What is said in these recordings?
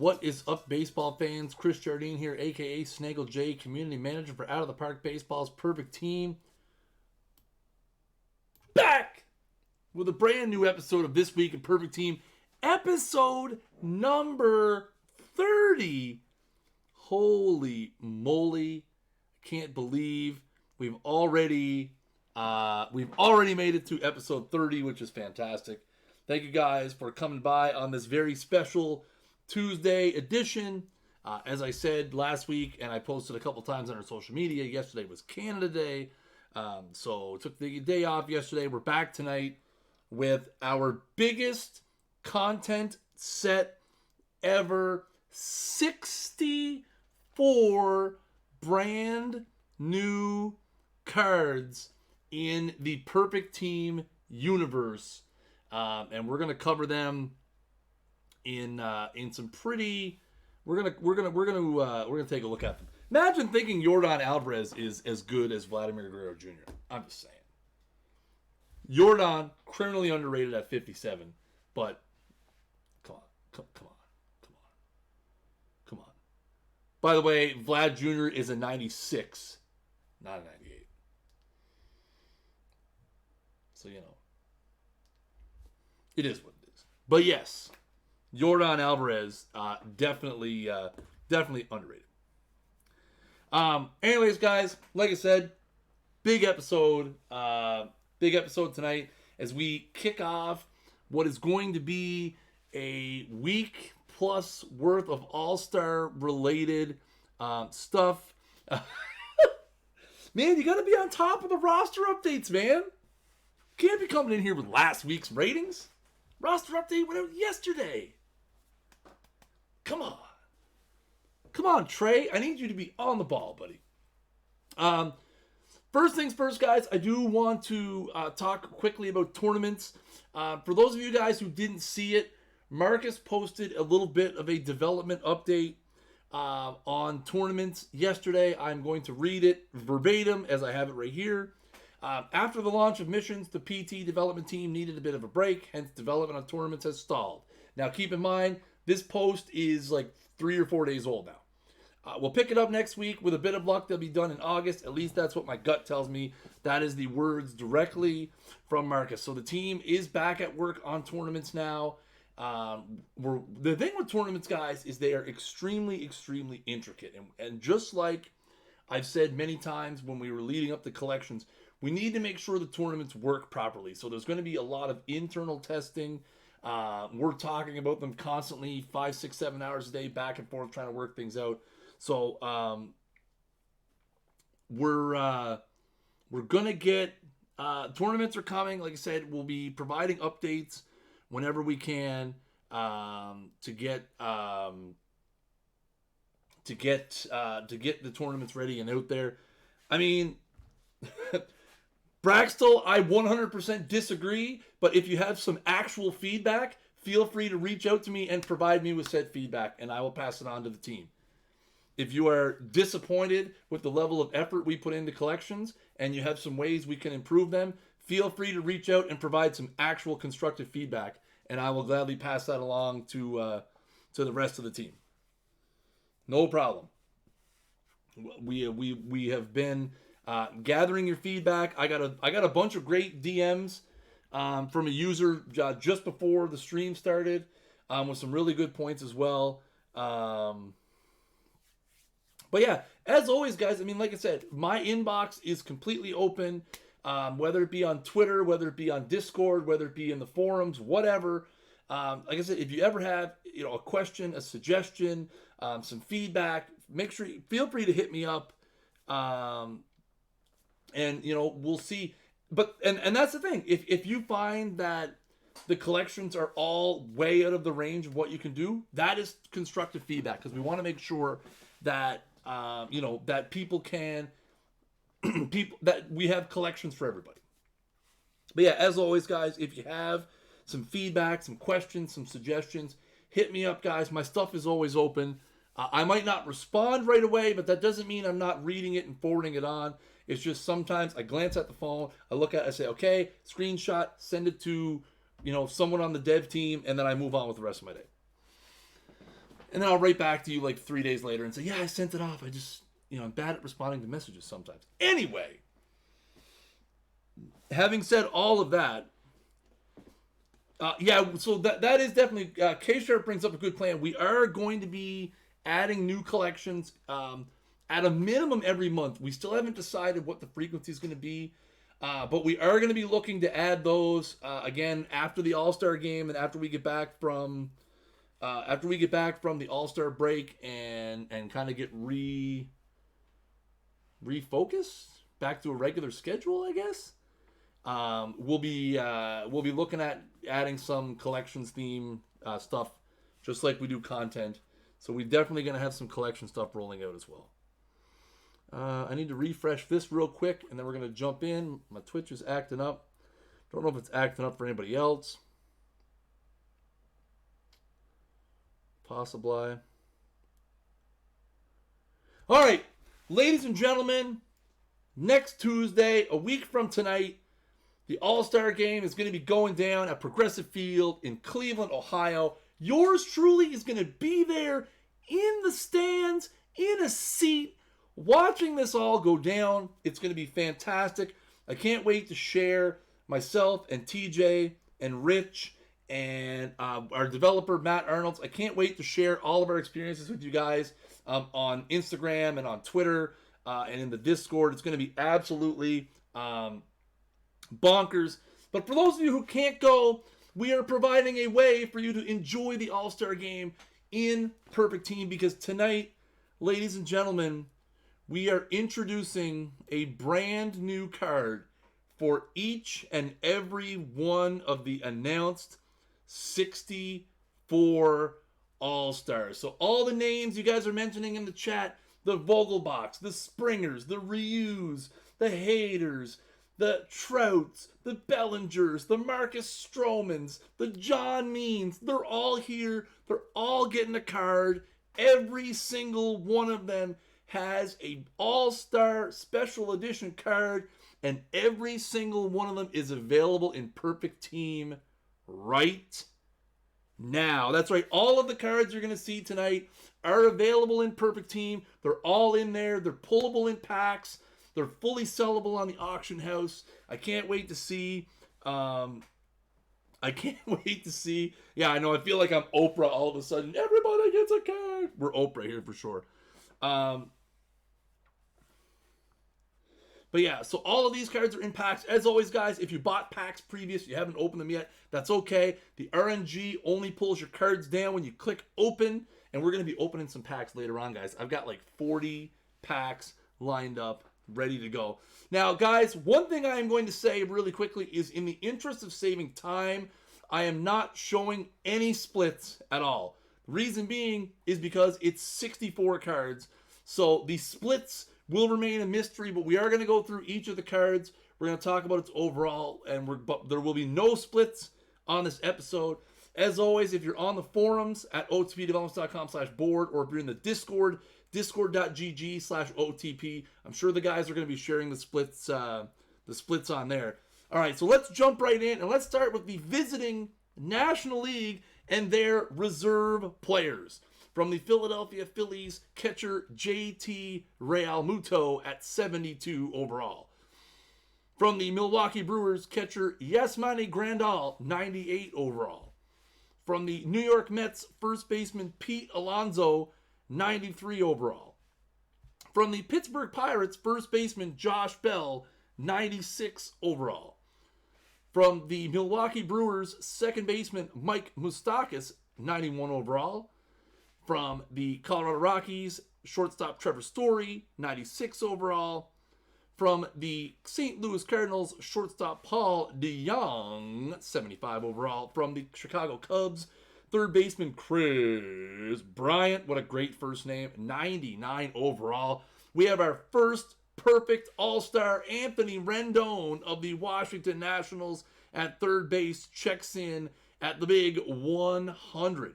What is up, baseball fans? Chris Jardine here, a.k.a. Snaggle J, Community Manager for Out of the Park Baseball's Perfect Team. Back with a brand new episode of This Week in Perfect Team. Episode number 30. Holy moly. I can't believe we've already made it to episode 30, which is fantastic. Thank you guys for coming by on this very special Tuesday edition. As I said last week, and I posted a couple times on our social media, yesterday was Canada Day. So took the day off yesterday. We're back tonight with our biggest content set ever. 64 brand new cards in the Perfect Team universe. And we're gonna cover them in some pretty. We're gonna take a look at them. Imagine thinking Yordan Alvarez is as good as Vladimir Guerrero Jr. I'm just saying. Yordan, criminally underrated at 57, but come on. By the way, Vlad Jr. is a 96, not a 98. So it is what it is. But yes, Yordan Alvarez, definitely underrated. Anyways, guys, like I said, big episode tonight as we kick off what is going to be a week plus worth of All-Star related stuff. Man, you got to be on top of the roster updates, man. Can't be coming in here with last week's ratings. Roster update went out yesterday. Come on, Trey. I need you to be on the ball, buddy. First things first, guys. I do want to talk quickly about tournaments. For those of you guys who didn't see it, Marcus posted a little bit of a development update on tournaments yesterday. I'm going to read it verbatim as I have it right here. After the launch of missions, the PT development team needed a bit of a break, hence development on tournaments has stalled. Now keep in mind, this post is like 3 or 4 days old now. We'll pick it up next week. With a bit of luck, they'll be done in August. At least that's what my gut tells me. That is the words directly from Marcus. So the team is back at work on tournaments now. The thing with tournaments, guys, is they are extremely, extremely intricate. And just like I've said many times when we were leading up to collections, we need to make sure the tournaments work properly. So there's going to be a lot of internal testing. We're talking about them constantly, 5, 6, 7 hours a day, back and forth, trying to work things out. So we're gonna get tournaments are coming. Like I said, we'll be providing updates whenever we can to get the tournaments ready and out there. I mean. Braxtel, I 100% disagree, but if you have some actual feedback, feel free to reach out to me and provide me with said feedback, and I will pass it on to the team. If you are disappointed with the level of effort we put into collections and you have some ways we can improve them, feel free to reach out and provide some actual constructive feedback, and I will gladly pass that along to the rest of the team. No problem. We have been gathering your feedback. I got a bunch of great DMs from a user just before the stream started with some really good points as well. But yeah, as always, guys, I mean, like I said, my inbox is completely open, whether it be on Twitter, whether it be on Discord, whether it be in the forums, whatever. Like I said, if you ever have a question, a suggestion, some feedback, feel free to hit me up. And we'll see. But and that's the thing. If you find that the collections are all way out of the range of what you can do, that is constructive feedback, because we want to make sure that that people can that we have collections for everybody. But yeah, as always, guys, if you have some feedback, some questions, some suggestions, hit me up, guys. My stuff is always open. I might not respond right away, but that doesn't mean I'm not reading it and forwarding it on. It's just sometimes I glance at the phone, I look at it, I say, okay, screenshot, send it to, someone on the dev team, and then I move on with the rest of my day. And then I'll write back to you like 3 days later and say, yeah, I sent it off. I just, I'm bad at responding to messages sometimes. Anyway, having said all of that, so that is definitely, K-Sharp brings up a good plan. We are going to be adding new collections at a minimum every month. We still haven't decided what the frequency is going to be, but we are going to be looking to add those again after the All-Star game and after we get back from the All-Star break and kind of get refocused back to a regular schedule, I guess. We'll be looking at adding some collections theme stuff, just like we do content. So we're definitely going to have some collection stuff rolling out as well. I need to refresh this real quick, and then we're going to jump in. My Twitch is acting up. Don't know if it's acting up for anybody else. Possibly. All right, ladies and gentlemen, next Tuesday, a week from tonight, the All-Star game is going to be going down at Progressive Field in Cleveland, Ohio. Yours truly is going to be there in the stands, in a seat, watching this all go down. It's going to be fantastic. I can't wait to share myself and TJ and Rich and our developer, Matt Arnolds. I can't wait to share all of our experiences with you guys on Instagram and on Twitter and in the Discord. It's going to be absolutely bonkers. But for those of you who can't go, we are providing a way for you to enjoy the All-Star game in Perfect Team, because tonight, ladies and gentlemen, we are introducing a brand new card for each and every one of the announced 64 All-Stars. So all the names you guys are mentioning in the chat, the Vogelbachs, the Springers, the Ryus, the Haters, the Trouts, the Bellingers, the Marcus Stromans, the John Means, they're all here. They're all getting a card. Every single one of them has a All-Star Special Edition card, and every single one of them is available in Perfect Team right now. That's right. All of the cards you're going to see tonight are available in Perfect Team. They're all in there. They're pullable in packs. They're fully sellable on the auction house. I can't wait to see. Yeah, I know. I feel like I'm Oprah all of a sudden. Everybody gets a card. We're Oprah here for sure. But yeah, so all of these cards are in packs. As always, guys, if you bought packs previous, you haven't opened them yet, that's okay. The RNG only pulls your cards down when you click open, and we're going to be opening some packs later on, guys. I've got like 40 packs lined up, ready to go. Now, guys, one thing I am going to say really quickly is, in the interest of saving time, I am not showing any splits at all. The reason being is because it's 64 cards, so the splits will remain a mystery, but we are going to go through each of the cards. We're going to talk about its overall, but there will be no splits on this episode. As always, if you're on the forums at otpdevelopments.com/board, or if you're in the Discord, discord.gg/OTP, I'm sure the guys are going to be sharing the splits on there. All right, so let's jump right in, and let's start with the visiting National League and their reserve players. From the Philadelphia Phillies, catcher JT Realmuto at 72 overall. From the Milwaukee Brewers, catcher Yasmani Grandal, 98 overall. From the New York Mets, first baseman Pete Alonso, 93 overall. From the Pittsburgh Pirates, first baseman Josh Bell, 96 overall. From the Milwaukee Brewers, second baseman Mike Moustakas, 91 overall. From the Colorado Rockies, shortstop Trevor Story, 96 overall. From the St. Louis Cardinals, shortstop Paul DeJong, 75 overall. From the Chicago Cubs, third baseman Chris Bryant, what a great first name, 99 overall. We have our first perfect All-Star, Anthony Rendon of the Washington Nationals at third base, checks in at the big 100.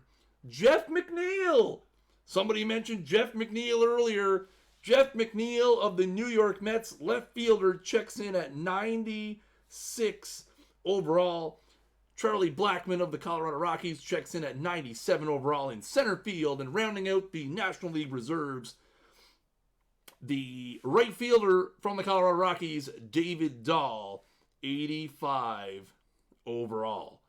Jeff McNeil. Somebody mentioned Jeff McNeil earlier. Jeff McNeil of the New York Mets, left fielder, checks in at 96 overall. Charlie Blackmon of the Colorado Rockies checks in at 97 overall in center field. And rounding out the National League reserves, the right fielder from the Colorado Rockies, David Dahl, 85 overall.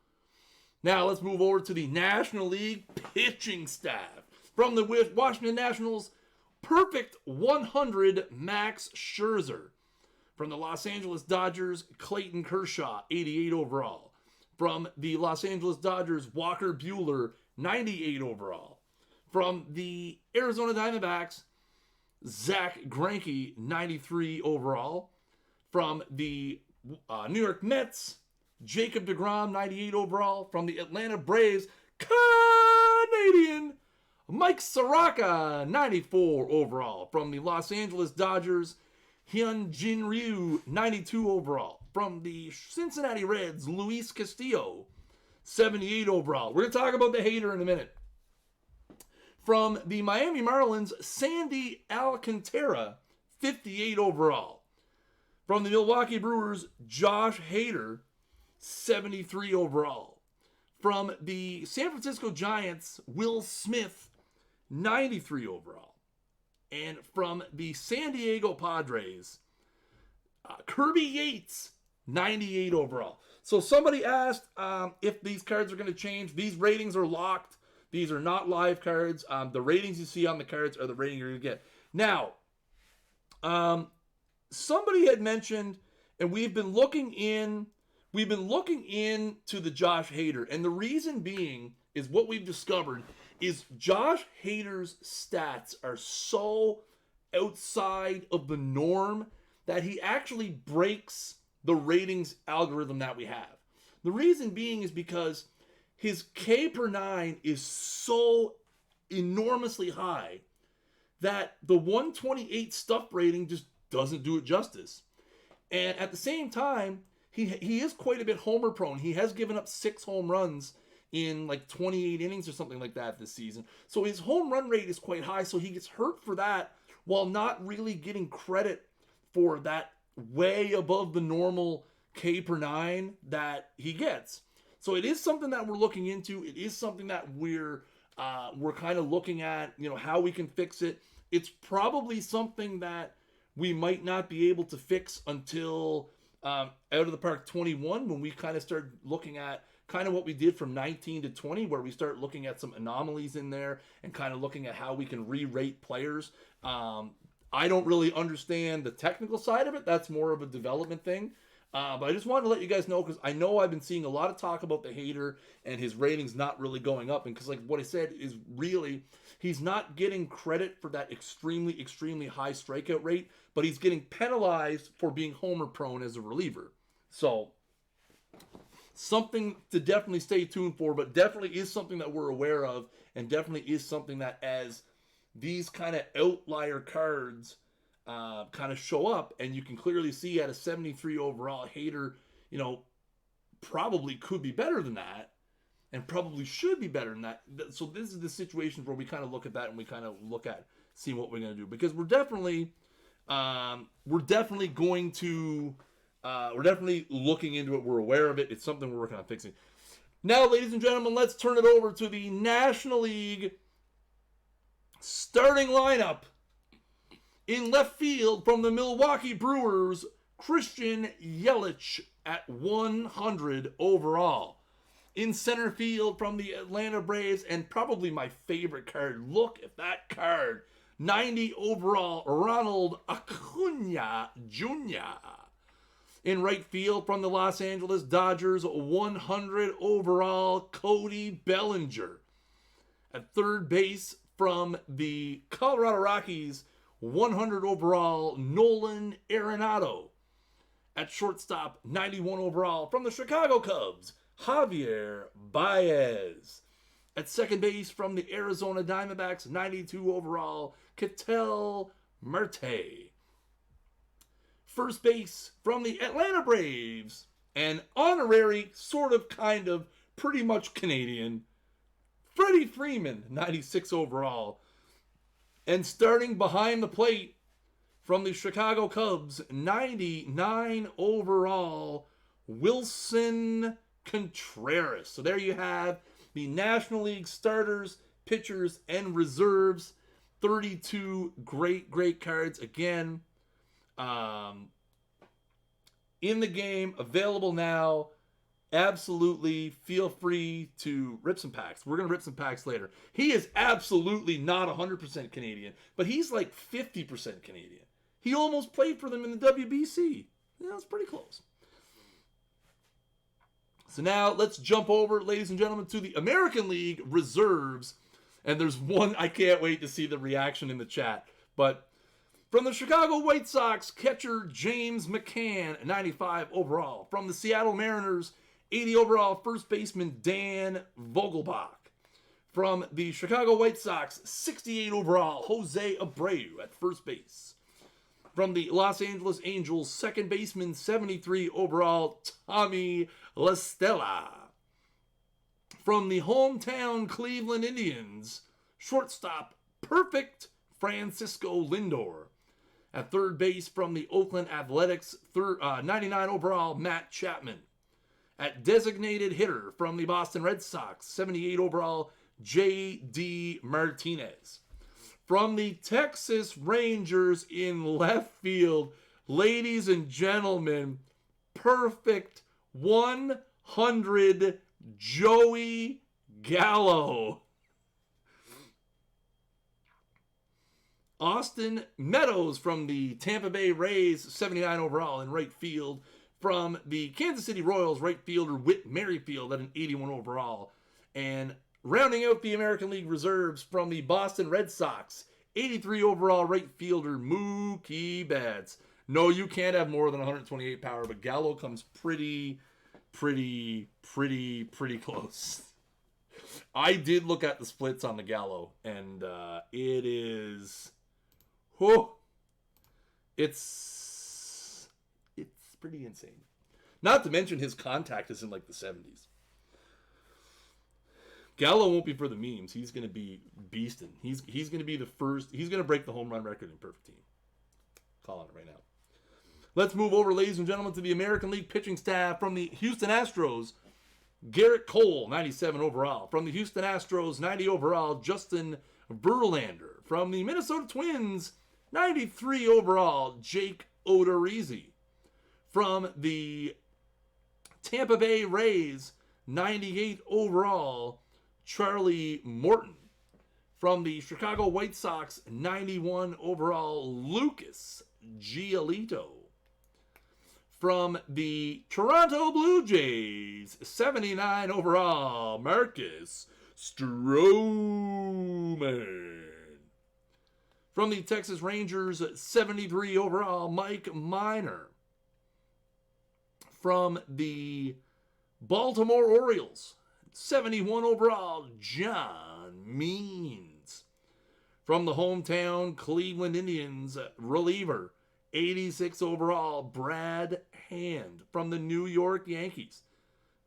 Now let's move over to the National League pitching staff. From the Washington Nationals, perfect 100, Max Scherzer. From the Los Angeles Dodgers, Clayton Kershaw, 88 overall. From the Los Angeles Dodgers, Walker Buehler, 98 overall. From the Arizona Diamondbacks, Zach Greinke, 93 overall. From the New York Mets, Jacob deGrom, 98 overall. From the Atlanta Braves, Canadian Mike Soroka, 94 overall. From the Los Angeles Dodgers, Hyun-Jin Ryu, 92 overall. From the Cincinnati Reds, Luis Castillo, 78 overall. We're going to talk about the hater in a minute. From the Miami Marlins, Sandy Alcantara, 58 overall. From the Milwaukee Brewers, Josh Hader, 73 overall. From the San Francisco Giants, Will Smith, 93 overall. And from the San Diego Padres, Kirby Yates, 98 overall. So somebody asked if these cards are going to change. These ratings are locked. These are not live cards. The ratings you see on the cards are the rating you're going to get. Now, somebody had mentioned, and we've been looking into the Josh Hader, and the reason being is what we've discovered is Josh Hader's stats are so outside of the norm that he actually breaks the ratings algorithm that we have. The reason being is because his K per 9 is so enormously high that the 128 stuff rating just doesn't do it justice. And at the same time, he is quite a bit homer prone. He has given up 6 home runs in like 28 innings or something like that this season. So his home run rate is quite high, so he gets hurt for that while not really getting credit for that way above the normal K per 9 that he gets. So it is something that we're looking into. It is something that we're kind of looking at, how we can fix it. It's probably something that we might not be able to fix until Out of the Park 21, when we kind of start looking at kind of what we did from 19 to 20, where we start looking at some anomalies in there and kind of looking at how we can re-rate players. I don't really understand the technical side of it. That's more of a development thing. But I just wanted to let you guys know, because I know I've been seeing a lot of talk about the hater and his ratings not really going up. And because like what I said is really, he's not getting credit for that extremely, extremely high strikeout rate, but he's getting penalized for being homer prone as a reliever. So something to definitely stay tuned for, but definitely is something that we're aware of, and definitely is something that as these kind of outlier cards kind of show up, and you can clearly see at a 73 overall, Hader, probably could be better than that, and probably should be better than that. So this is the situation where we kind of look at that, and we kind of look at seeing what we're going to do, because we're definitely looking into it. We're aware of it. It's something we're working on fixing. Now, ladies and gentlemen, let's turn it over to the National League starting lineup. In left field from the Milwaukee Brewers, Christian Yelich at 100 overall. In center field from the Atlanta Braves, and probably my favorite card, look at that card, 90 overall, Ronald Acuna Jr. In right field from the Los Angeles Dodgers, 100 overall, Cody Bellinger. At third base from the Colorado Rockies, 100 overall, Nolan Arenado. At shortstop, 91 overall, from the Chicago Cubs, Javier Baez. At second base from the Arizona Diamondbacks, 92 overall, Ketel Marte. First base from the Atlanta Braves, an honorary, sort of, kind of, pretty much Canadian, Freddie Freeman, 96 overall. And starting behind the plate from the Chicago Cubs, 99 overall, Wilson Contreras. So there you have the National League starters, pitchers, and reserves. 32 great cards. Again, in the game, available now. Absolutely feel free to rip some packs. We're going to rip some packs later. He is absolutely not 100% Canadian, but he's like 50% Canadian. He almost played for them in the WBC. Yeah, that's pretty close. So now let's jump over, ladies and gentlemen, to the American League reserves. And there's one, I can't wait to see the reaction in the chat. But from the Chicago White Sox, catcher James McCann, 95 overall. From the Seattle Mariners, 80 overall, first baseman Dan Vogelbach. From the Chicago White Sox, 68 overall, Jose Abreu at first base. From the Los Angeles Angels, second baseman, 73 overall, Tommy La Stella. From the hometown Cleveland Indians, shortstop, perfect Francisco Lindor. At third base from the Oakland Athletics, 99 overall, Matt Chapman. At designated hitter from the Boston Red Sox, 78 overall, J.D. Martinez. From the Texas Rangers in left field, ladies and gentlemen, perfect 100 Joey Gallo. Austin Meadows from the Tampa Bay Rays, 79 overall in right field. From the Kansas City Royals, right fielder Whit Merrifield at an 81 overall. And rounding out the American League reserves from the Boston Red Sox, 83 overall right fielder Mookie Betts. No, you can't have more than 128 power, but Gallo comes pretty close. I did look at the splits on the Gallo, and it is... whew, it's pretty insane. Not to mention his contact is in like the 70s. Gallo won't be for the memes. He's going to be beasting. He's going to be the first. He's going to break the home run record in perfect team. Calling it right now. Let's move over, ladies and gentlemen, to the American League pitching staff from the Houston Astros. Garrett Cole, 97 overall. From the Houston Astros, 90 overall, Justin Verlander. From the Minnesota Twins, 93 overall, Jake Odorizzi. From the Tampa Bay Rays, 98 overall, Charlie Morton. From the Chicago White Sox, 91 overall, Lucas Giolito. From the Toronto Blue Jays, 79 overall, Marcus Stroman. From the Texas Rangers, 73 overall, Mike Minor. From the Baltimore Orioles, 71 overall, John Means. From the hometown Cleveland Indians, reliever, 86 overall, Brad Hand. From the New York Yankees,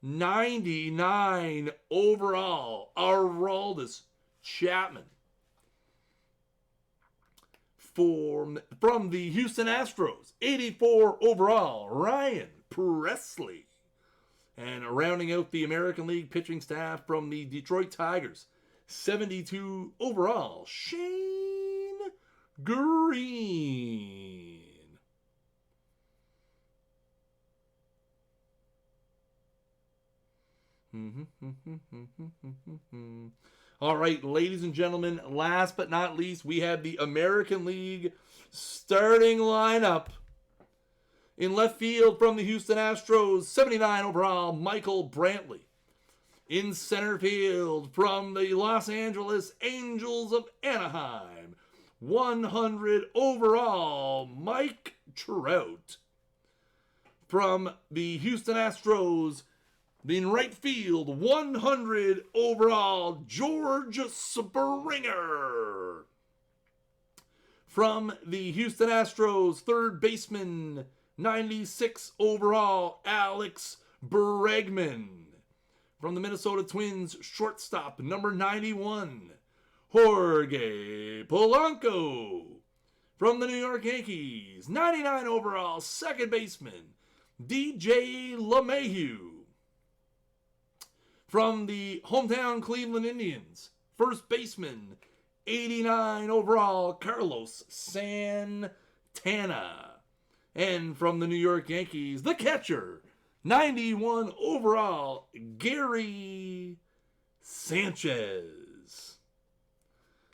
99 overall, Aroldis Chapman. From the Houston Astros, 84 overall, Ryan Presley. And rounding out the American League pitching staff from the Detroit Tigers, 72 overall, Shane Green. All right, ladies and gentlemen, last but not least, we have the American League starting lineup. In left field from the Houston Astros, 79 overall, Michael Brantley. In center field from the Los Angeles Angels of Anaheim, 100 overall, Mike Trout. From the Houston Astros, in right field, 100 overall, George Springer. From the Houston Astros, third baseman, 96 overall, Alex Bregman. From the Minnesota Twins, shortstop, number 91, Jorge Polanco. From the New York Yankees, 99 overall, second baseman, DJ LeMahieu. From the hometown Cleveland Indians, first baseman, 89 overall, Carlos Santana. And from the New York Yankees, the catcher, 91 overall, Gary Sanchez.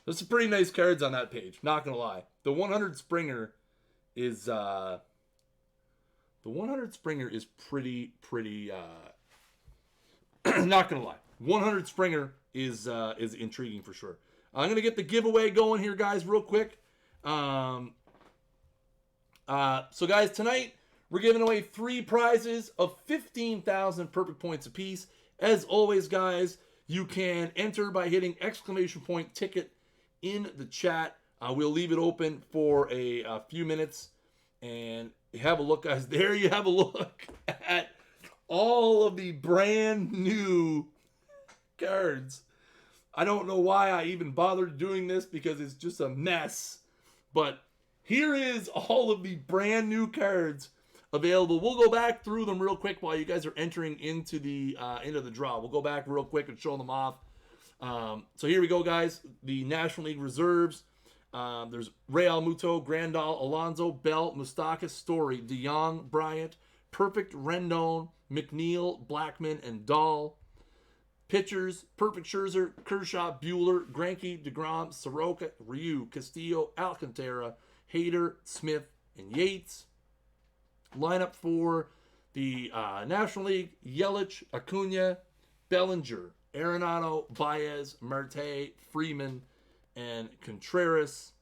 There's some pretty nice cards on that page, not going to lie. The 100 Springer is pretty not gonna lie, 100 Springer is intriguing for sure. I'm gonna get the giveaway going here, guys, real quick. So guys, tonight we're giving away 3 prizes of 15,000 perfect points apiece. As always, guys, you can enter by hitting ! ticket in the chat. We'll leave it open for a few minutes, and have a look, guys. There you have a look at all of the brand new cards. I don't know why I even bothered doing this, because it's just a mess. But here is all of the brand new cards available. We'll go back through them real quick while you guys are entering into the draw. We'll go back real quick and show them off. So here we go, guys. The National League reserves. There's Real Muto, Grandal, Alonso, Bell, Moustakas, Story, DeYoung, Bryant, Perfect, Rendon, McNeil, Blackman, and Dahl. Pitchers, Perfect, Scherzer, Kershaw, Buehler, Greinke, DeGrom, Soroka, Ryu, Castillo, Alcantara, Hader, Smith, and Yates. Lineup for the National League: Yelich, Acuna, Bellinger, Arenado, Baez, Marte, Freeman, and Contreras.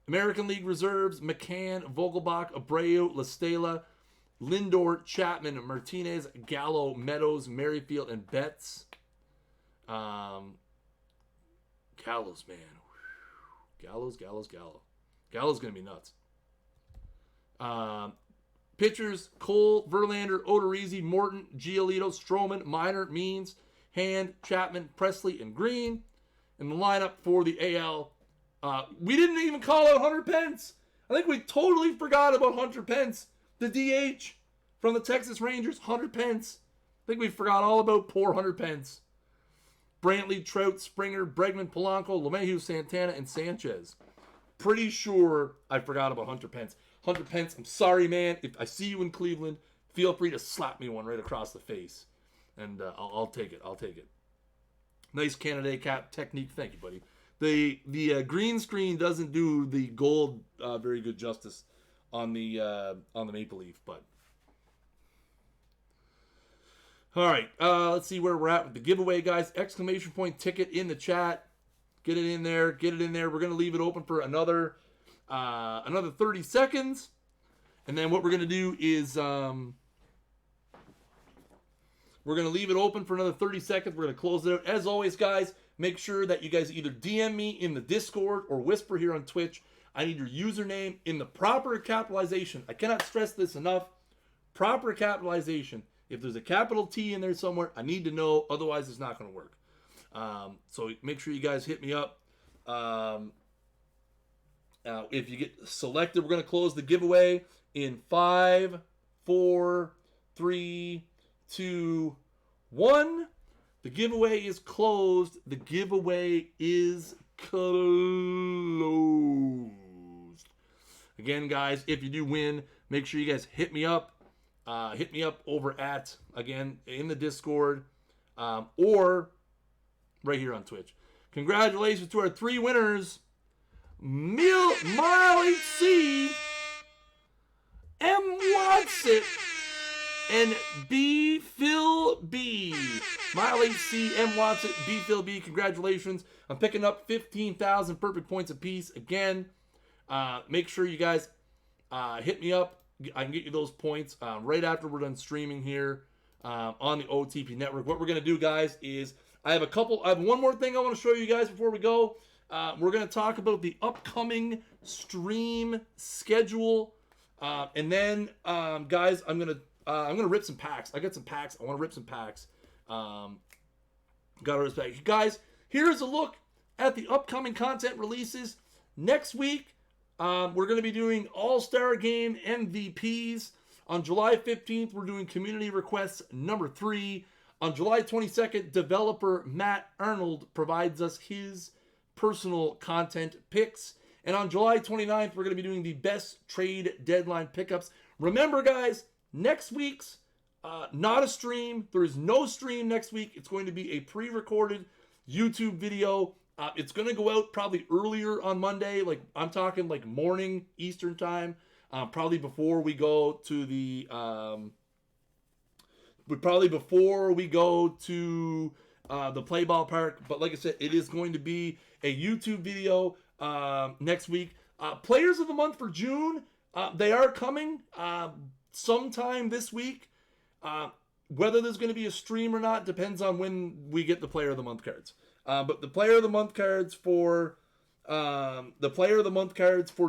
American League reserves: McCann, Vogelbach, Abreu, La Stella, Lindor, Chapman, Martinez, Gallo, Meadows, Merrifield, and Betts. Gallows, man. Gallows. Gallows going to be nuts. Pitchers: Cole, Verlander, Odorizzi, Morton, Giolito, Stroman, Minor, Means, Hand, Chapman, Presley, and Green. In the lineup for the AL, we didn't even call out Hunter Pence. I think we totally forgot about Hunter Pence, the DH from the Texas Rangers. Hunter Pence. I think we forgot all about poor Hunter Pence. Brantley, Trout, Springer, Bregman, Polanco, LeMahieu, Santana, and Sanchez. Pretty sure I forgot about Hunter Pence. Hunter Pence, I'm sorry, man. If I see you in Cleveland, feel free to slap me one right across the face. And I'll take it. I'll take it. Nice Canada cap technique. Thank you, buddy. The green screen doesn't do the gold very good justice on the Maple Leaf, but all right. Let's see where we're at with the giveaway, guys. ! Ticket in the chat. Get it in there. Get it in there. We're gonna leave it open for another 30 seconds, and then what we're gonna do is we're going to leave it open for another 30 seconds. We're going to close it out. As always, guys, make sure that you guys either DM me in the Discord or whisper here on Twitch. I need your username in the proper capitalization. I cannot stress this enough. Proper capitalization. If there's a capital T in there somewhere, I need to know. Otherwise, it's not going to work. So make sure you guys hit me up. If you get selected, we're going to close the giveaway in 5, 4, 3, 2, 1. The giveaway is closed. The giveaway is closed. Again, guys, if you do win, make sure you guys hit me up. Hit me up over at, again, in the Discord, or right here on Twitch. Congratulations to our 3 winners. Miley C, M. Watson, and B. Phil B. Miley C, M. Watson, B. Phil B. Congratulations. I'm picking up 15,000 perfect points apiece. Again, make sure you guys hit me up. I can get you those points right after we're done streaming here on the OOTP network. What we're going to do, guys, is I have one more thing I want to show you guys before we go. We're going to talk about the upcoming stream schedule. And then, guys, I'm going to rip some packs. I got some packs. I want to rip some packs. Got to respect. Guys, here's a look at the upcoming content releases. Next week, we're going to be doing All-Star Game MVPs. On July 15th, we're doing Community Requests number 3. On July 22nd, developer Matt Arnold provides us his personal content picks. And on July 29th, we're going to be doing the best trade deadline pickups. Remember, guys, next week's not a stream. There is no stream next week. It's going to be a pre-recorded YouTube video. It's going to go out probably earlier on Monday. Like, I'm talking like morning Eastern time. Probably before we go to the play ball park. But like I said, it is going to be a YouTube video next week. Players of the month for June, they are coming sometime this week. Whether there's going to be a stream or not depends on when we get the player of the month cards. But the player of the month cards for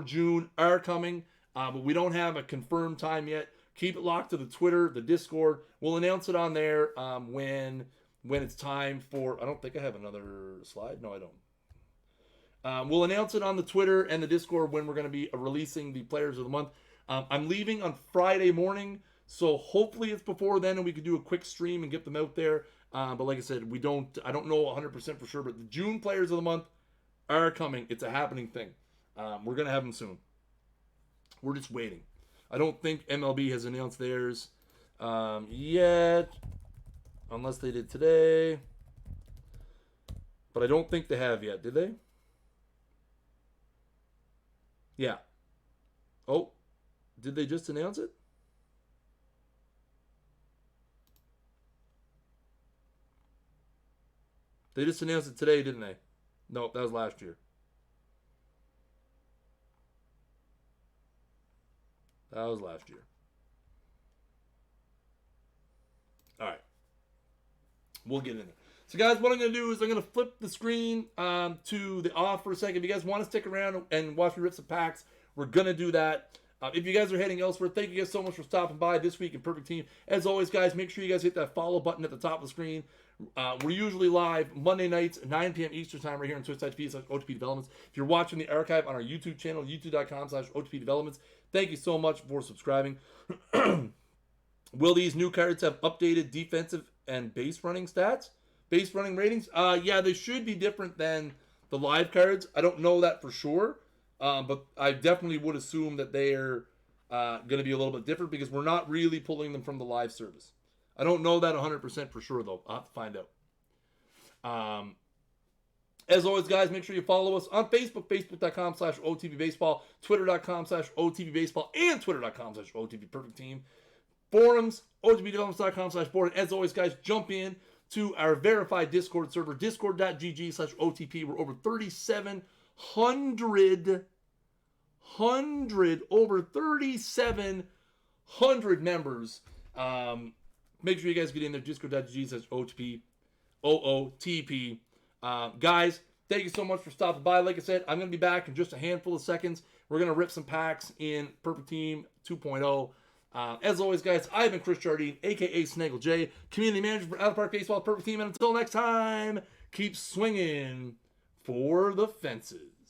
June are coming. But we don't have a confirmed time yet. Keep it locked to the Twitter, the Discord. We'll announce it on there when it's time for. I don't think I have another slide. No, I don't. We'll announce it on the Twitter and the Discord when we're going to be releasing the players of the month. I'm leaving on Friday morning, so hopefully it's before then and we can do a quick stream and get them out there. But like I said, I don't know 100% for sure, but the June players of the month are coming. It's a happening thing. We're going to have them soon. We're just waiting. I don't think MLB has announced theirs yet, unless they did today. But I don't think they have yet. Did they? Yeah. Oh, did they just announce it? They just announced it today, didn't they? Nope, that was last year. That was last year. All right. We'll get in there. So, guys, what I'm going to do is I'm going to flip the screen to the off for a second. If you guys want to stick around and watch me rip some packs, we're going to do that. If you guys are heading elsewhere, thank you guys so much for stopping by this week in Perfect Team. As always, guys, make sure you guys hit that follow button at the top of the screen. We're usually live Monday nights, 9 p.m. Eastern Time, right here on twitch.tv/OTP Developments. If you're watching the archive on our YouTube channel, youtube.com/OTP Developments, thank you so much for subscribing. Will these new cards have updated defensive and base running stats? Base running ratings? Yeah, they should be different than the live cards. I don't know that for sure, but I definitely would assume that they're going to be a little bit different because we're not really pulling them from the live service. I don't know that 100% for sure, though. I'll have to find out. As always, guys, make sure you follow us on Facebook, facebook.com/OTPBaseball, twitter.com/OTPBaseball, and twitter.com/OTPPerfectTeam. Forums, otpdevelopments.com/board. As always, guys, jump in to our verified Discord server, discord.gg/OTP. We're over 3,700 members. Make sure you guys get in there, discord.gg/OTP. OOTP. Guys, thank you so much for stopping by. Like I said, I'm going to be back in just a handful of seconds. We're going to rip some packs in Perfect Team 2.0. As always, guys, I've been Chris Jardine, a.k.a. Snaggle J, community manager for Out of Park Baseball Perfect Team. And until next time, keep swinging for the fences.